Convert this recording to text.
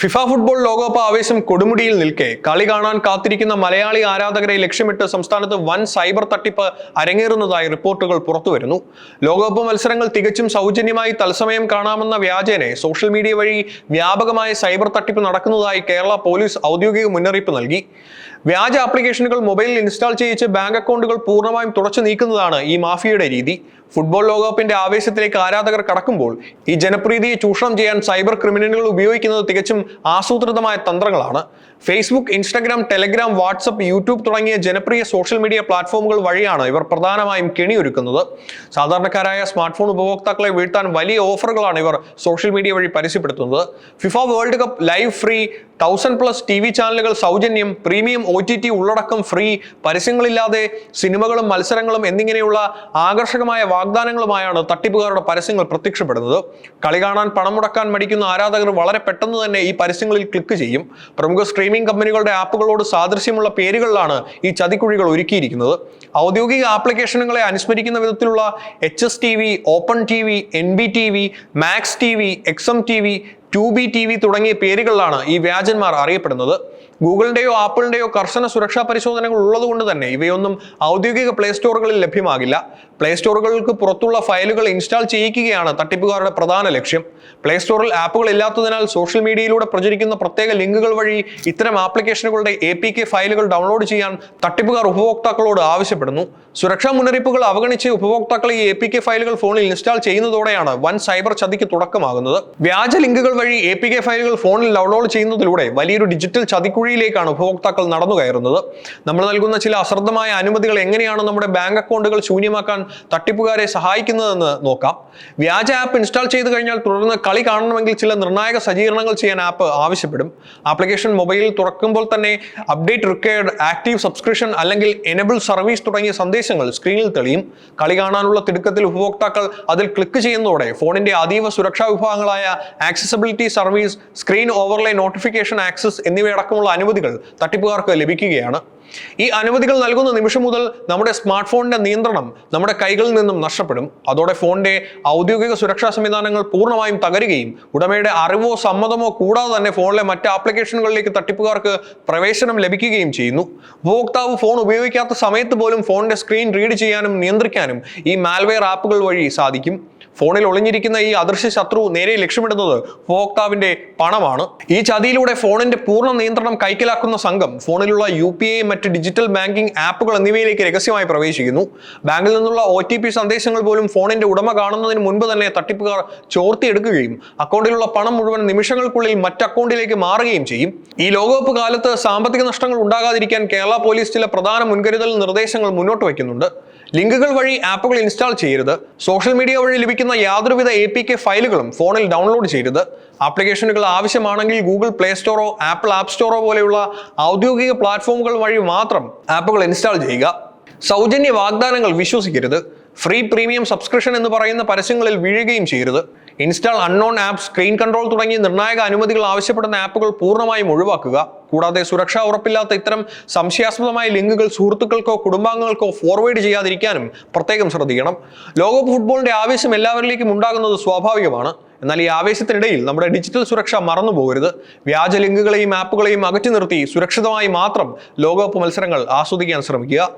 FIFA football ലോകകപ്പ് ആവേശം കൊടുമുടിയിൽ നിൽക്കെ കളി കാണാൻ കാത്തിരിക്കുന്ന മലയാളി ആരാധകരെ ലക്ഷ്യമിട്ട് സംസ്ഥാനത്ത് വൻ സൈബർ തട്ടിപ്പ് അരങ്ങേറുന്നതായി റിപ്പോർട്ടുകൾ പുറത്തുവരുന്നു. ലോകകപ്പ് മത്സരങ്ങൾ തികച്ചും സൗജന്യമായി തത്സമയം കാണാമെന്ന വ്യാജേനെ സോഷ്യൽ മീഡിയ വഴി വ്യാപകമായ സൈബർ തട്ടിപ്പ് നടക്കുന്നതായി കേരള പോലീസ് ഔദ്യോഗിക മുന്നറിയിപ്പ് നൽകി. വ്യാജ ആപ്ലിക്കേഷനുകൾ മൊബൈലിൽ ഇൻസ്റ്റാൾ ചെയ്യിച്ച് ബാങ്ക് അക്കൗണ്ടുകൾ പൂർണ്ണമായും തുടച്ചു നീക്കുന്നതാണ് ഈ മാഫിയയുടെ രീതി. ഫുട്ബോൾ ലോകകപ്പിന്റെ ആവേശത്തിലേക്ക് ആരാധകർ കടക്കുമ്പോൾ ഈ ജനപ്രീതിയെ ചൂഷണം ചെയ്യാൻ സൈബർ ക്രിമിനലുകൾ ഉപയോഗിക്കുന്നത് തികച്ചും ആസൂത്രിതമായ തന്ത്രങ്ങളാണ്. Facebook, Instagram, Telegram, WhatsApp, YouTube തുടങ്ങിയ ജനപ്രിയ സോഷ്യൽ മീഡിയ പ്ലാറ്റ്ഫോമുകൾ വഴിയാണ് ഇവർ പ്രധാനമായും കെണിയൊരുക്കുന്നത്. സാധാരണക്കാരായ സ്മാർട്ട് ഫോൺ ഉപഭോക്താക്കളെ വീഴ്ത്താൻ വലിയ ഓഫറുകളാണ് ഇവർ സോഷ്യൽ മീഡിയ വഴി പരസ്യപ്പെടുത്തുന്നത്. FIFA world cup live free, 1000+ TV ചാനലുകൾ സൗജന്യം, പ്രീമിയം OTT ഉള്ളടക്കം ഫ്രീ, പരസ്യങ്ങളില്ലാതെ സിനിമകളും മത്സരങ്ങളും എന്നിങ്ങനെയുള്ള ആകർഷകമായ വാഗ്ദാനങ്ങളുമായാണ് തട്ടിപ്പുകാരുടെ പരസ്യങ്ങൾ പ്രത്യക്ഷപ്പെടുന്നത്. കളി കാണാൻ പണം മുടക്കാൻ മടിക്കുന്ന ആരാധകർ വളരെ പെട്ടെന്ന് തന്നെ ഈ പരസ്യങ്ങളിൽ ക്ലിക്ക് ചെയ്യും. പ്രമുഖ സ്ട്രീമിംഗ് കമ്പനികളുടെ ആപ്പുകളോട് സാദൃശ്യമുള്ള പേരുകളിലാണ് ഈ ചതിക്കുഴികൾ ഒരുക്കിയിരിക്കുന്നത്. ഔദ്യോഗിക ആപ്ലിക്കേഷനുകളെ അനുസ്മരിക്കുന്ന വിധത്തിലുള്ള HSTV, open TV, NBTV, max TV, XMTV, 2BTV തുടങ്ങിയ പേരുകളിലാണ് ഈ വ്യാജന്മാർ അറിയപ്പെടുന്നത്. ഗൂഗിളിന്റെയോ ആപ്പിളിന്റെയോ കർശന സുരക്ഷാ പരിശോധനകൾ ഉള്ളതുകൊണ്ട് തന്നെ ഇവയൊന്നും ഔദ്യോഗിക പ്ലേ സ്റ്റോറുകളിൽ ലഭ്യമാകില്ല. പ്ലേ സ്റ്റോറുകൾക്ക് പുറത്തുള്ള ഫയലുകൾ ഇൻസ്റ്റാൾ ചെയ്യിക്കുകയാണ് തട്ടിപ്പുകാരുടെ പ്രധാന ലക്ഷ്യം. പ്ലേ സ്റ്റോറിൽ ആപ്പുകൾ ഇല്ലാത്തതിനാൽ സോഷ്യൽ മീഡിയയിലൂടെ പ്രചരിക്കുന്ന പ്രത്യേക ലിങ്കുകൾ വഴി ഇത്തരം ആപ്ലിക്കേഷനുകളുടെ APK ഫയലുകൾ ഡൗൺലോഡ് ചെയ്യാൻ തട്ടിപ്പുകാർ ഉപഭോക്താക്കളോട് ആവശ്യപ്പെടുന്നു. സുരക്ഷാ മുന്നറിയിപ്പുകൾ അവഗണിച്ച് ഉപഭോക്താക്കൾ ഈ APK ഫയലുകൾ ഫോണിൽ ഇൻസ്റ്റാൾ ചെയ്യുന്നതോടെയാണ് വൻ സൈബർ ചതിക്ക് തുടക്കമാകുന്നത്. വ്യാജ ലിങ്കുകൾ വഴി APK ഫയലുകൾ ഫോണിൽ ഡൗൺലോഡ് ചെയ്യുന്നതിലൂടെ വലിയൊരു ഡിജിറ്റൽ ചതിക്കുഴിയിലേക്കാണ് ഉപഭോക്താക്കൾ നടന്നു കയറുന്നത്. നമ്മൾ നൽകുന്ന ചില അശ്രദ്ധമായ അനുമതികൾ എങ്ങനെയാണ് നമ്മുടെ ബാങ്ക് അക്കൗണ്ടുകൾ ശൂന്യമാക്കാൻ തട്ടിപ്പുകാരെ സഹായിക്കുന്നതെന്ന് നോക്കാം. വ്യാജ ആപ്പ് ഇൻസ്റ്റാൾ ചെയ്തു കഴിഞ്ഞാൽ തുടർന്ന് കളി കാണണമെങ്കിൽ ചില നിർണായക സജ്ജീകരണങ്ങൾ ചെയ്യാൻ ആപ്പ് ആവശ്യപ്പെടും. ആപ്ലിക്കേഷൻ മൊബൈലിൽ തുറക്കുമ്പോൾ തന്നെ അപ്ഡേറ്റ് റിക്വയർഡ്, ആക്റ്റീവ് സബ്സ്ക്രിപ്ഷൻ അല്ലെങ്കിൽ എനബിൾ സർവീസ് തുടങ്ങിയ സന്ദേശങ്ങൾ സ്ക്രീനിൽ തെളിയും. കളി കാണാനുള്ള തിടുക്കത്തിൽ ഉപഭോക്താക്കൾ അതിൽ ക്ലിക്ക് ചെയ്യുന്നതോടെ ഫോണിന്റെ അതീവ സുരക്ഷാ വിഭാഗങ്ങളായ accessibility service, screen overlay notification access എന്നിവയടക്കമുള്ള അനുമതികൾ തട്ടിപ്പുകാർക്ക് ലഭിക്കുകയാണ്. ഈ അനുമതികൾ നൽകുന്ന നിമിഷം മുതൽ നമ്മുടെ സ്മാർട്ട് ഫോണിന്റെ നിയന്ത്രണം നമ്മുടെ കൈകളിൽ നിന്നും നഷ്ടപ്പെടും. അതോടെ ഫോണിന്റെ ഔദ്യോഗിക സുരക്ഷാ സംവിധാനങ്ങൾ പൂർണ്ണമായും തകരുകയും ഉടമയുടെ അറിവോ സമ്മതമോ കൂടാതെ തന്നെ ഫോണിലെ മറ്റ് ആപ്ലിക്കേഷനുകളിലേക്ക് തട്ടിപ്പുകാർക്ക് പ്രവേശനം ലഭിക്കുകയും ചെയ്യുന്നു. ഉപഭോക്താവ് ഫോൺ ഉപയോഗിക്കാത്ത സമയത്ത് പോലും ഫോണിന്റെ സ്ക്രീൻ റീഡ് ചെയ്യാനും നിയന്ത്രിക്കാനും ഈ മാൽവെയർ ആപ്പുകൾ വഴി സാധിക്കും. ഫോണിൽ ഒളിഞ്ഞിരിക്കുന്ന ഈ അദൃശ്യ ശത്രു നേരെ ലക്ഷ്യമിടുന്നത് ഉപഭോക്താവിന്റെ പണമാണ്. ഈ ചതിയിലൂടെ ഫോണിന്റെ പൂർണ്ണ നിയന്ത്രണം കൈക്കലാക്കുന്ന സംഘം ഫോണിലുള്ള UPI, മറ്റ് ഡിജിറ്റൽ ബാങ്കിംഗ് ആപ്പുകൾ എന്നിവയിലേക്ക് രഹസ്യമായി പ്രവേശിക്കുന്നു. ബാങ്കിൽ നിന്നുള്ള OTP സന്ദേശങ്ങൾ പോലും ഫോണിന്റെ ഉടമ കാണുന്നതിന് മുൻപ് തന്നെ തട്ടിപ്പുകാർ ചോർത്തിയെടുക്കുകയും അക്കൗണ്ടിലുള്ള പണം മുഴുവൻ നിമിഷങ്ങൾക്കുള്ളിൽ മറ്റ് അക്കൗണ്ടിലേക്ക് മാറുകയും ചെയ്യും. ഈ ലോകകപ്പ് കാലത്ത് സാമ്പത്തിക നഷ്ടങ്ങൾ ഉണ്ടാകാതിരിക്കാൻ കേരള പോലീസ് ചില പ്രധാന മുൻകരുതൽ നിർദ്ദേശങ്ങൾ മുന്നോട്ട് വയ്ക്കുന്നുണ്ട്. ലിങ്കുകൾ വഴി ആപ്പുകൾ ഇൻസ്റ്റാൾ ചെയ്യരുത്. സോഷ്യൽ മീഡിയ വഴി ലഭിക്കുന്ന യാതൊരുവിധ APK ഫയലുകളും ഫോണിൽ ഡൗൺലോഡ് ചെയ്യരുത്. ആപ്ലിക്കേഷനുകൾ ആവശ്യമാണെങ്കിൽ ഗൂഗിൾ പ്ലേ സ്റ്റോറോ ആപ്പിൾ ആപ്പ് സ്റ്റോറോ പോലെയുള്ള ഔദ്യോഗിക പ്ലാറ്റ്ഫോമുകൾ വഴി മാത്രം ആപ്പുകൾ ഇൻസ്റ്റാൾ ചെയ്യുക. സൗജന്യ വാഗ്ദാനങ്ങൾ വിശ്വസിക്കരുത്. ഫ്രീ പ്രീമിയം സബ്സ്ക്രിപ്ഷൻ എന്ന് പറയുന്ന പരസ്യങ്ങളിൽ വീഴുകയും ചെയ്യരുത്. Install unknown app, screen control തുടങ്ങിയ നിർണായക അനുമതികൾ ആവശ്യപ്പെടുന്ന ആപ്പുകൾ പൂർണ്ണമായും ഒഴിവാക്കുക. കൂടാതെ സുരക്ഷാ ഉറപ്പില്ലാത്ത ഇത്തരം സംശയാസ്പദമായ ലിങ്കുകൾ സുഹൃത്തുക്കൾക്കോ കുടുംബാംഗങ്ങൾക്കോ ഫോർവേഡ് ചെയ്യാതിരിക്കാനും പ്രത്യേകം ശ്രദ്ധിക്കണം. ലോകകപ്പ് ഫുട്ബോളിന്റെ ആവേശം എല്ലാവരിലേക്കും ഉണ്ടാകുന്നത് സ്വാഭാവികമാണ്. എന്നാൽ ഈ ആവേശത്തിനിടയിൽ നമ്മുടെ ഡിജിറ്റൽ സുരക്ഷ മറന്നു പോകരുത്. വ്യാജ ലിങ്കുകളെയും ആപ്പുകളെയും അകറ്റി നിർത്തി സുരക്ഷിതമായി മാത്രം ലോകകപ്പ് മത്സരങ്ങൾ ആസ്വദിക്കാൻ ശ്രമിക്കുക.